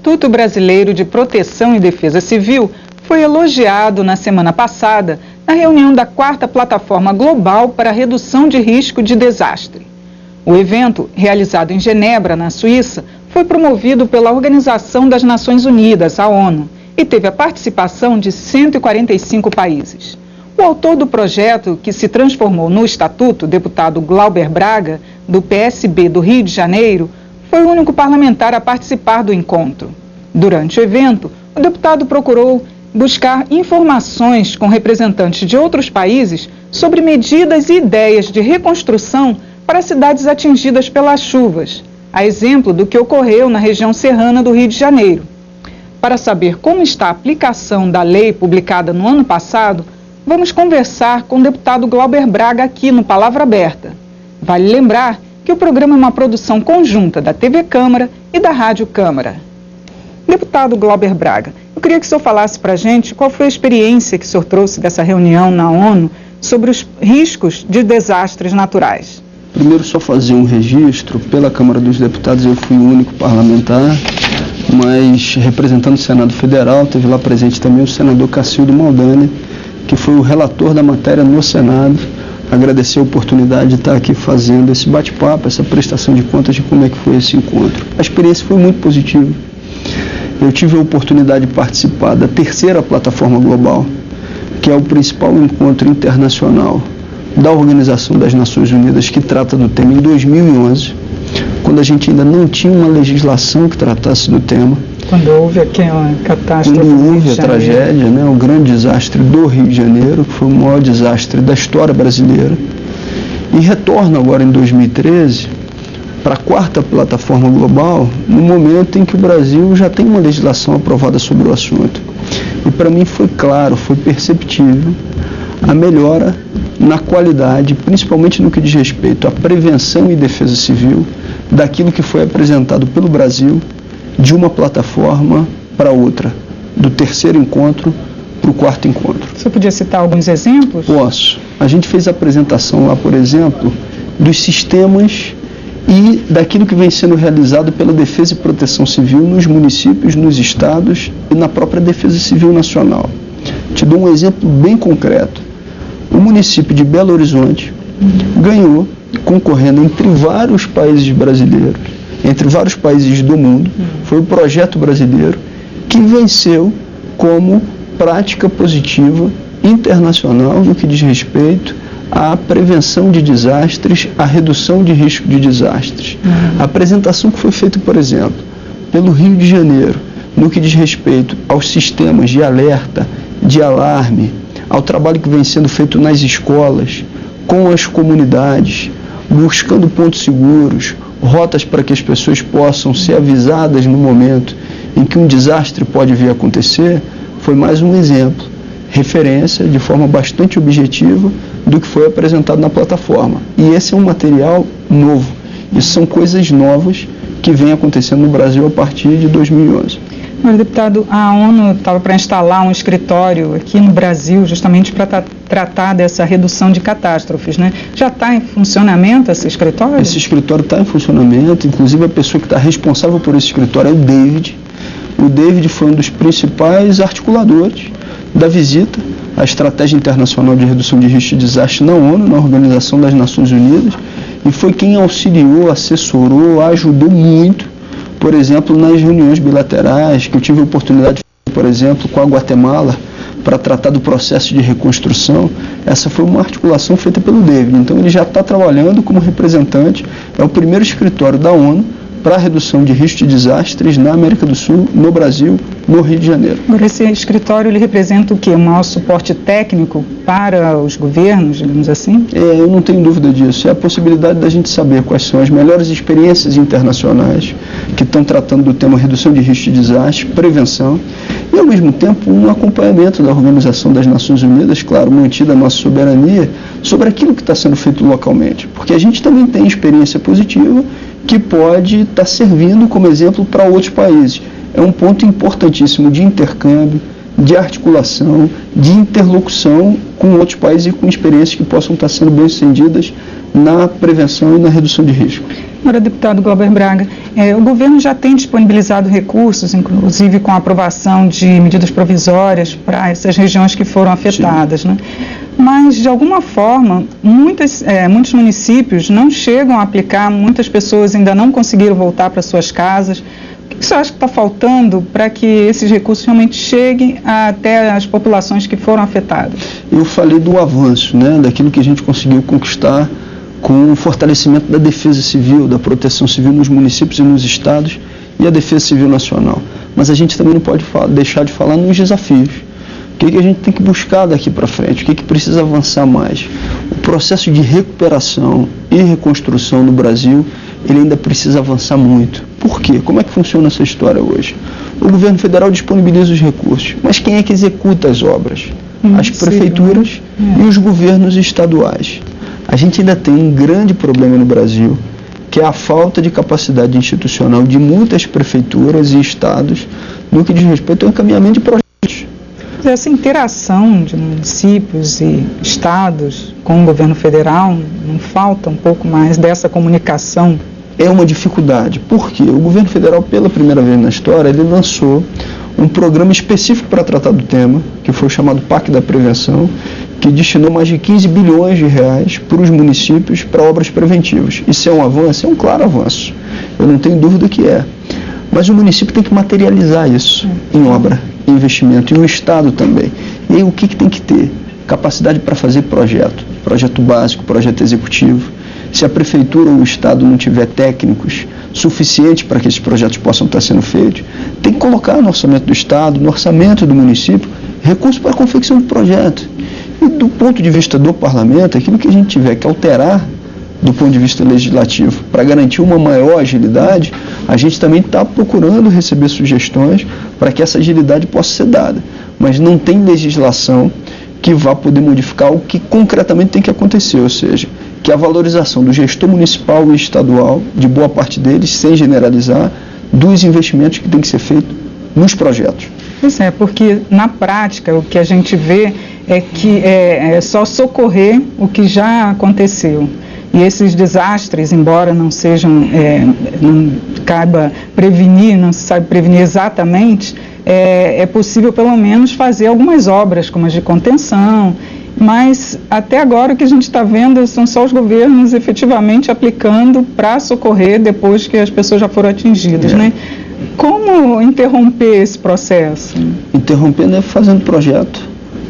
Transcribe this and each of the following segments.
Instituto Brasileiro de Proteção e Defesa Civil foi elogiado na semana passada na reunião da 4ª Plataforma Global para a Redução de Risco de Desastre. O evento, realizado em Genebra, na Suíça, foi promovido pela Organização das Nações Unidas, a ONU, e teve a participação de 145 países. O autor do projeto, que se transformou no Estatuto, deputado Glauber Braga, do PSB do Rio de Janeiro, foi o único parlamentar a participar do encontro. Durante o evento, o deputado procurou buscar informações com representantes de outros países sobre medidas e ideias de reconstrução para cidades atingidas pelas chuvas, a exemplo do que ocorreu na região serrana do Rio de Janeiro. Para saber como está a aplicação da lei publicada no ano passado, vamos conversar com o deputado Glauber Braga aqui no Palavra Aberta. Vale lembrar que o programa é uma produção conjunta da TV Câmara e da Rádio Câmara. Deputado Glauber Braga, eu queria que o senhor falasse para a gente qual foi a experiência que o senhor trouxe dessa reunião na ONU sobre os riscos de desastres naturais. Primeiro, só fazer um registro. Pela Câmara dos Deputados eu fui o único parlamentar, mas representando o Senado Federal, teve lá presente também o senador Cacildo Maldani, que foi o relator da matéria no Senado. Agradecer a oportunidade de estar aqui fazendo esse bate-papo, essa prestação de contas de como é que foi esse encontro. A experiência foi muito positiva. Eu tive a oportunidade de participar da 3ª Plataforma Global, que é o principal encontro internacional da Organização das Nações Unidas que trata do tema em 2011, quando a gente ainda não tinha uma legislação que tratasse do tema. Quando houve aquela catástrofe. Quando houve a tragédia, o grande desastre do Rio de Janeiro, que foi o maior desastre da história brasileira, e retorna agora em 2013 para a 4ª Plataforma Global, no momento em que o Brasil já tem uma legislação aprovada sobre o assunto. E para mim foi claro, foi perceptível a melhora na qualidade, principalmente no que diz respeito à prevenção e defesa civil, daquilo que foi apresentado pelo Brasil de uma plataforma para outra, do 3º encontro para o 4º encontro. Você podia citar alguns exemplos? Posso. A gente fez a apresentação lá, por exemplo, dos sistemas e daquilo que vem sendo realizado pela Defesa e Proteção Civil nos municípios, nos estados e na própria Defesa Civil Nacional. Te dou um exemplo bem concreto. O município de Belo Horizonte ganhou, concorrendo entre vários países brasileiros, entre vários países do mundo, foi o projeto brasileiro que venceu como prática positiva internacional no que diz respeito à prevenção de desastres, à redução de risco de desastres. A apresentação que foi feita, por exemplo, pelo Rio de Janeiro, no que diz respeito aos sistemas de alerta, de alarme, ao trabalho que vem sendo feito nas escolas, com as comunidades, buscando pontos seguros, rotas para que as pessoas possam ser avisadas no momento em que um desastre pode vir a acontecer, foi mais um exemplo, referência de forma bastante objetiva do que foi apresentado na plataforma. E esse é um material novo. Isso são coisas novas que vêm acontecendo no Brasil a partir de 2011. Mas, deputado, a ONU estava para instalar um escritório aqui no Brasil justamente para tratar dessa redução de catástrofes, né? Já está em funcionamento esse escritório? Esse escritório está em funcionamento, inclusive a pessoa que está responsável por esse escritório é o David. O David foi um dos principais articuladores da visita à Estratégia Internacional de Redução de Risco de Desastre na ONU, na Organização das Nações Unidas, e foi quem auxiliou, assessorou, ajudou muito, por exemplo, nas reuniões bilaterais, que eu tive a oportunidade de fazer, por exemplo, com a Guatemala, para tratar do processo de reconstrução. Essa foi uma articulação feita pelo David. Então ele já está trabalhando como representante, é o primeiro escritório da ONU para a redução de risco de desastres na América do Sul, no Brasil, no Rio de Janeiro. Agora, esse escritório ele representa o quê? Um maior suporte técnico para os governos, digamos assim? Eu não tenho dúvida disso. É a possibilidade da gente saber quais são as melhores experiências internacionais que estão tratando do tema redução de risco de desastre, prevenção, e ao mesmo tempo um acompanhamento da Organização das Nações Unidas, claro, mantida a nossa soberania, sobre aquilo que está sendo feito localmente. Porque a gente também tem experiência positiva que pode estar servindo como exemplo para outros países. É um ponto importantíssimo de intercâmbio, de articulação, de interlocução com outros países e com experiências que possam estar sendo bem-sucedidas na prevenção e na redução de risco. Agora, deputado Glauber Braga, o governo já tem disponibilizado recursos, inclusive com a aprovação de medidas provisórias para essas regiões que foram afetadas, né? Mas, de alguma forma, muitos municípios não chegam a aplicar, muitas pessoas ainda não conseguiram voltar para suas casas. O que você acha que está faltando para que esses recursos realmente cheguem até as populações que foram afetadas? Eu falei do avanço, né, daquilo que a gente conseguiu conquistar com o fortalecimento da defesa civil, da proteção civil nos municípios e nos estados e a defesa civil nacional. Mas a gente também não pode deixar de falar nos desafios. O que a gente tem que buscar daqui para frente? O que precisa avançar mais? O processo de recuperação e reconstrução no Brasil, ele ainda precisa avançar muito. Por quê? Como é que funciona essa história hoje? O governo federal disponibiliza os recursos, mas quem é que executa as obras? As prefeituras e os governos estaduais. A gente ainda tem um grande problema no Brasil, que é a falta de capacidade institucional de muitas prefeituras e estados no que diz respeito ao encaminhamento de projetos. Essa interação de municípios e estados com o governo federal, não falta um pouco mais dessa comunicação? É uma dificuldade. Por quê? O governo federal, pela primeira vez na história, ele lançou um programa específico para tratar do tema, que foi chamado PAC da Prevenção, que destinou mais de 15 bilhões de reais para os municípios para obras preventivas. Isso é um avanço? É um claro avanço. Eu não tenho dúvida que é. Mas o município tem que materializar isso em obra, em investimento, e o Estado também. E aí o que tem que ter? Capacidade para fazer projeto básico, projeto executivo. Se a prefeitura ou o Estado não tiver técnicos suficientes para que esses projetos possam estar sendo feitos, tem que colocar no orçamento do Estado, no orçamento do município, recursos para a confecção de projeto. E do ponto de vista do parlamento, aquilo que a gente tiver que alterar do ponto de vista legislativo para garantir uma maior agilidade, a gente também está procurando receber sugestões para que essa agilidade possa ser dada. Mas não tem legislação que vá poder modificar o que concretamente tem que acontecer, ou seja, que a valorização do gestor municipal e estadual, de boa parte deles, sem generalizar, dos investimentos que tem que ser feito nos projetos. Isso é, porque na prática o que a gente vê é que é só socorrer o que já aconteceu. E esses desastres, embora não sejam, não caiba prevenir, não se sabe prevenir exatamente, é possível pelo menos fazer algumas obras, como as de contenção, mas até agora o que a gente está vendo são só os governos efetivamente aplicando para socorrer depois que as pessoas já foram atingidas, né? Como interromper esse processo? Interrompendo é fazendo projeto,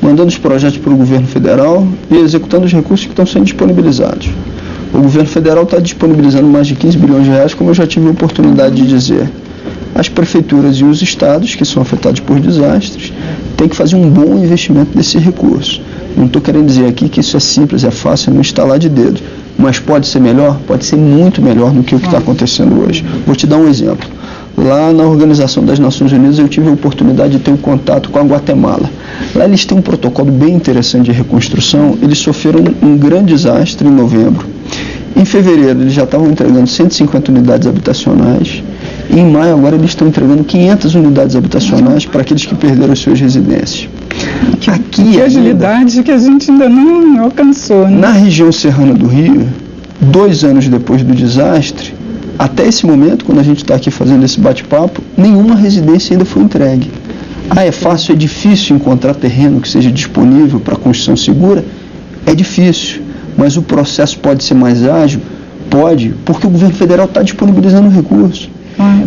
mandando os projetos para o governo federal e executando os recursos que estão sendo disponibilizados. O governo federal está disponibilizando mais de 15 bilhões de reais, como eu já tive a oportunidade de dizer. As prefeituras e os estados, que são afetados por desastres, têm que fazer um bom investimento desse recurso. Não estou querendo dizer aqui que isso é simples, é fácil, é não estalar de dedo. Mas pode ser melhor? Pode ser muito melhor do que o que está acontecendo hoje. Vou te dar um exemplo. Lá na Organização das Nações Unidas eu tive a oportunidade de ter um contato com a Guatemala. Lá eles têm um protocolo bem interessante de reconstrução. Eles sofreram um grande desastre em novembro. Em fevereiro eles já estavam entregando 150 unidades habitacionais. E em maio agora eles estão entregando 500 unidades habitacionais para aqueles que perderam as suas residências. Que agilidade que a gente ainda não alcançou, né? Na região serrana do Rio, 2 anos depois do desastre, até esse momento, quando a gente está aqui fazendo esse bate-papo, nenhuma residência ainda foi entregue. É fácil, é difícil encontrar terreno que seja disponível para construção segura? É difícil, mas o processo pode ser mais ágil? Pode, porque o governo federal está disponibilizando recursos.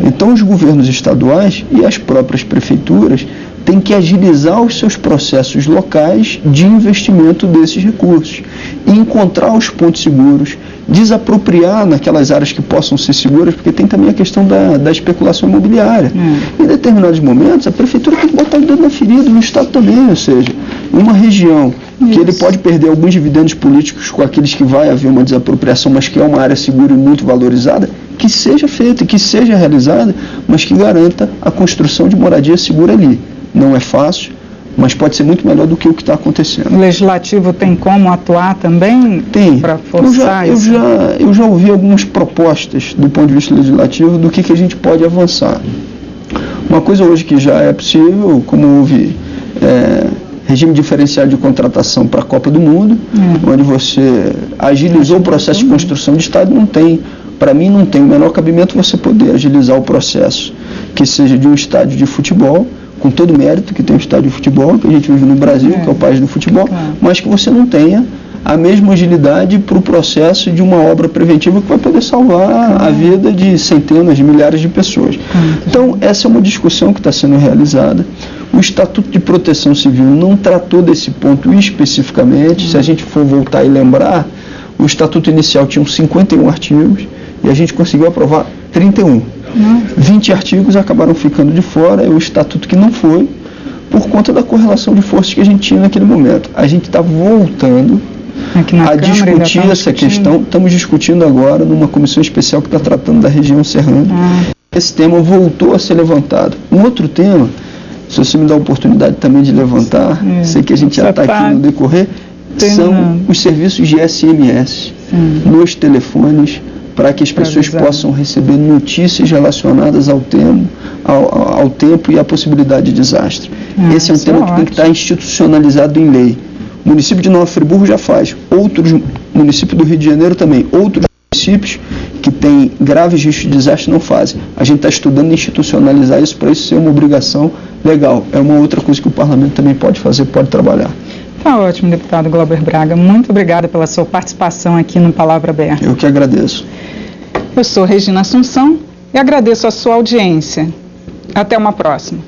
Então os governos estaduais e as próprias prefeituras têm que agilizar os seus processos locais de investimento desses recursos e encontrar os pontos seguros, desapropriar naquelas áreas que possam ser seguras, porque tem também a questão da especulação imobiliária. Em determinados momentos, a prefeitura tem que botar o dedo na ferida, no Estado também, ou seja, em uma região que ele pode perder alguns dividendos políticos com aqueles que vai haver uma desapropriação, mas que é uma área segura e muito valorizada, que seja feita, que seja realizada, mas que garanta a construção de moradia segura ali. Não é fácil, mas pode ser muito melhor do que o que está acontecendo. O legislativo tem como atuar também? Tem. Para forçar isso? Eu já ouvi algumas propostas do ponto de vista legislativo do que a gente pode avançar. Uma coisa hoje que já é possível, como houve regime diferenciado de contratação para a Copa do Mundo, onde você agilizou o processo de construção de estádio, não tem Para mim não tem o menor cabimento você poder agilizar o processo, que seja de um estádio de futebol, com todo o mérito que tem um estádio de futebol, que a gente vive no Brasil, que é o país do futebol, mas que você não tenha a mesma agilidade para o processo de uma obra preventiva que vai poder salvar a vida de centenas, de milhares de pessoas. Então, essa é uma discussão que está sendo realizada. O Estatuto de Proteção Civil não tratou desse ponto especificamente. Se a gente for voltar e lembrar, o Estatuto inicial tinha 51 artigos e a gente conseguiu aprovar 31. 20 artigos acabaram ficando de fora, é o Estatuto que não foi, por conta da correlação de forças que a gente tinha naquele momento. A gente está voltando a discutir essa questão. Estamos discutindo agora numa comissão especial que está tratando da região serrana. Esse tema voltou a ser levantado. Um outro tema, se você me dá a oportunidade também de levantar, sei que a gente já está aqui no decorrer, são os serviços de SMS nos telefones, para que as pessoas possam receber notícias relacionadas ao tempo e à possibilidade de desastre. Esse é um tema que tem que estar institucionalizado em lei. O município de Nova Friburgo já faz, município do Rio de Janeiro também, outros municípios que têm graves riscos de desastre não fazem. A gente está estudando institucionalizar isso para isso ser uma obrigação legal. É uma outra coisa que o parlamento também pode fazer, pode trabalhar. Tá ótimo, deputado Glauber Braga. Muito obrigada pela sua participação aqui no Palavra Aberta. Eu que agradeço. Eu sou Regina Assunção e agradeço a sua audiência. Até uma próxima.